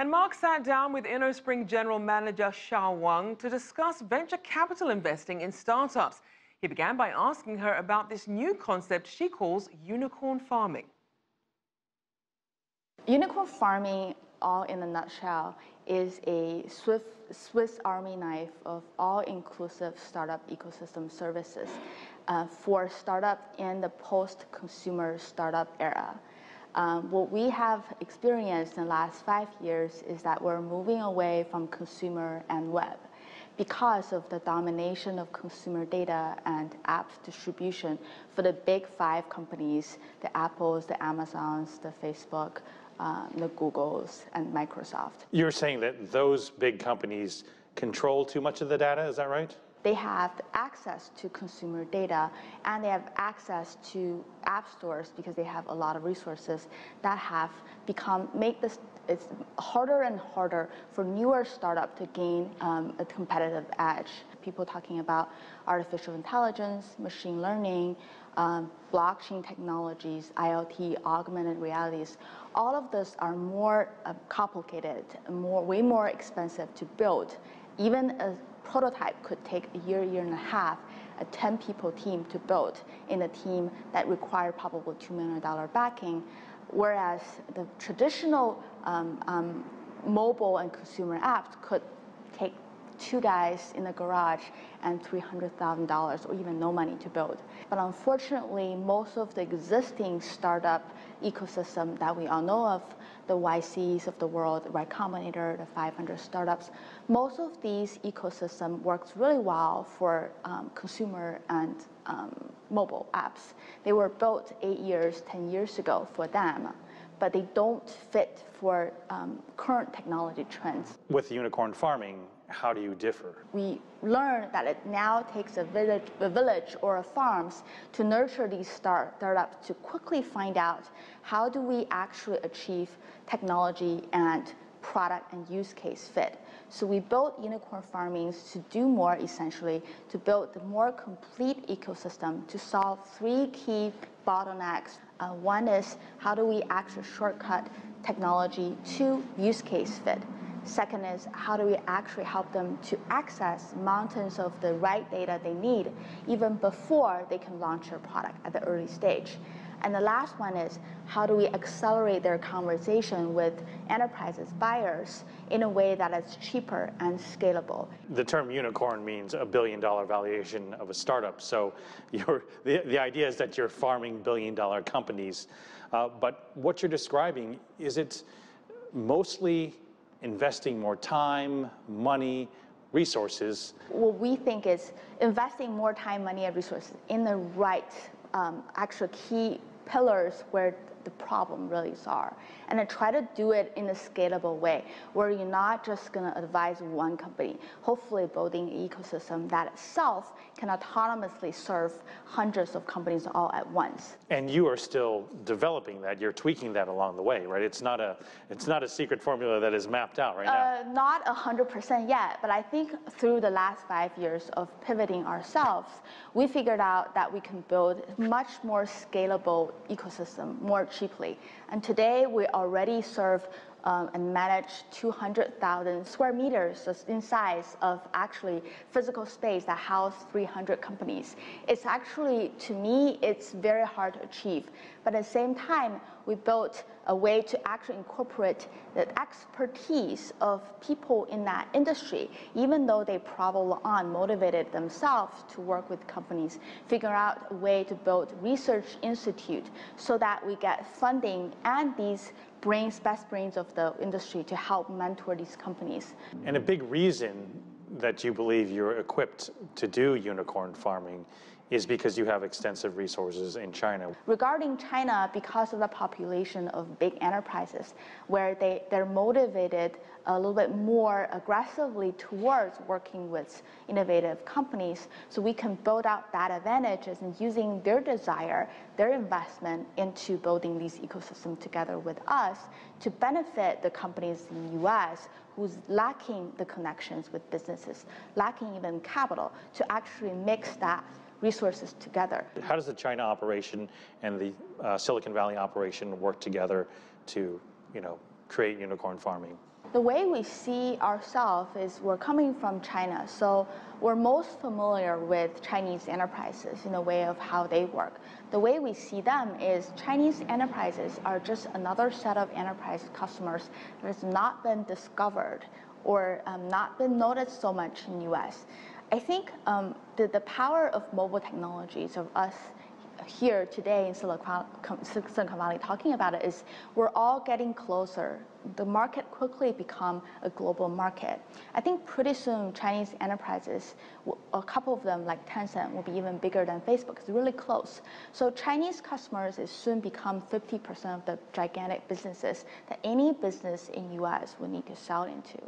And Mark sat down with Innospring General Manager Xiao Wang to discuss venture capital investing in startups. He began by asking her about this new concept she calls unicorn farming. Unicorn farming, all in a nutshell, is a Swiss Army knife of all-inclusive startup ecosystem services for startup in the post-consumer startup era. What we have experienced in the last 5 years is that we're moving away from consumer and web because of the domination of consumer data and apps distribution for the big 5 companies, the Apples, the Amazons, the Facebook, the Googles, and Microsoft. You're saying that those big companies control too much of the data, is that right? They have access to consumer data and they have access to app stores because they have a lot of resources that have it's harder and harder for newer startups to gain a competitive edge. People talking about artificial intelligence, machine learning, blockchain technologies, IoT, augmented realities, all of those are more complicated, way more expensive to build. Even a prototype could take a year and a half, a 10-people team to build in a team that required probably $2 million backing, whereas the traditional mobile and consumer apps could take 2 guys in the garage and $300,000 or even no money to build. But unfortunately, most of the existing startup ecosystem that we all know of, the YCs of the world, Y Combinator, the 500 startups, most of these ecosystem works really well for consumer and mobile apps. They were built 8 years, 10 years ago for them, but they don't fit for current technology trends. With unicorn farming, how do you differ? We learned that it now takes a village or a farms to nurture these startups to quickly find out how do we actually achieve technology and product and use case fit. So we built unicorn farmings to do more, essentially, to build the more complete ecosystem to solve 3 key bottlenecks. One is how do we actually shortcut technology to use case fit? Second is how do we actually help them to access mountains of the right data they need even before they can launch their product at the early stage. And the last one is how do we accelerate their conversation with enterprises, buyers, in a way that is cheaper and scalable. The term unicorn means $1 billion valuation of a startup. So the idea is that you're farming billion-dollar companies. But what you're describing, is it mostly investing more time, money, resources? What we think is investing more time, money, and resources in the right actual key pillars where the problem really are, and then try to do it in a scalable way where you're not just going to advise one company, hopefully building an ecosystem that itself can autonomously serve hundreds of companies all at once. And you are still developing that, you're tweaking that along the way, right? It's not a secret formula that is mapped out right now. Not 100% yet, but I think through the last 5 years of pivoting ourselves, we figured out that we can build much more scalable ecosystem more cheaply. And today we already serve and manage 200,000 square meters in size of actually physical space that house 300 companies. It's actually, to me, it's very hard to achieve. But at the same time, we built a way to actually incorporate the expertise of people in that industry, even though they probably aren't motivated themselves to work with companies, figure out a way to build research institute so that we get funding and these best brains of the industry to help mentor these companies. And a big reason that you believe you're equipped to do unicorn farming is because you have extensive resources in China. Regarding China, because of the population of big enterprises, where they're motivated a little bit more aggressively towards working with innovative companies, so we can build out that advantages and using their desire, their investment into building these ecosystems together with us to benefit the companies in the US who's lacking the connections with businesses, lacking even capital, to actually mix that resources together. How does the China operation and the Silicon Valley operation work together to, create unicorn farming? The way we see ourselves is we're coming from China, so we're most familiar with Chinese enterprises in a way of how they work. The way we see them is Chinese enterprises are just another set of enterprise customers that has not been discovered or not been noticed so much in the US. I think the power of mobile technologies, of us here today in Silicon Valley talking about it, is we're all getting closer. The market quickly become a global market. I think pretty soon Chinese enterprises, a couple of them like Tencent, will be even bigger than Facebook. It's really close. So Chinese customers is soon become 50% of the gigantic businesses that any business in US will need to sell into.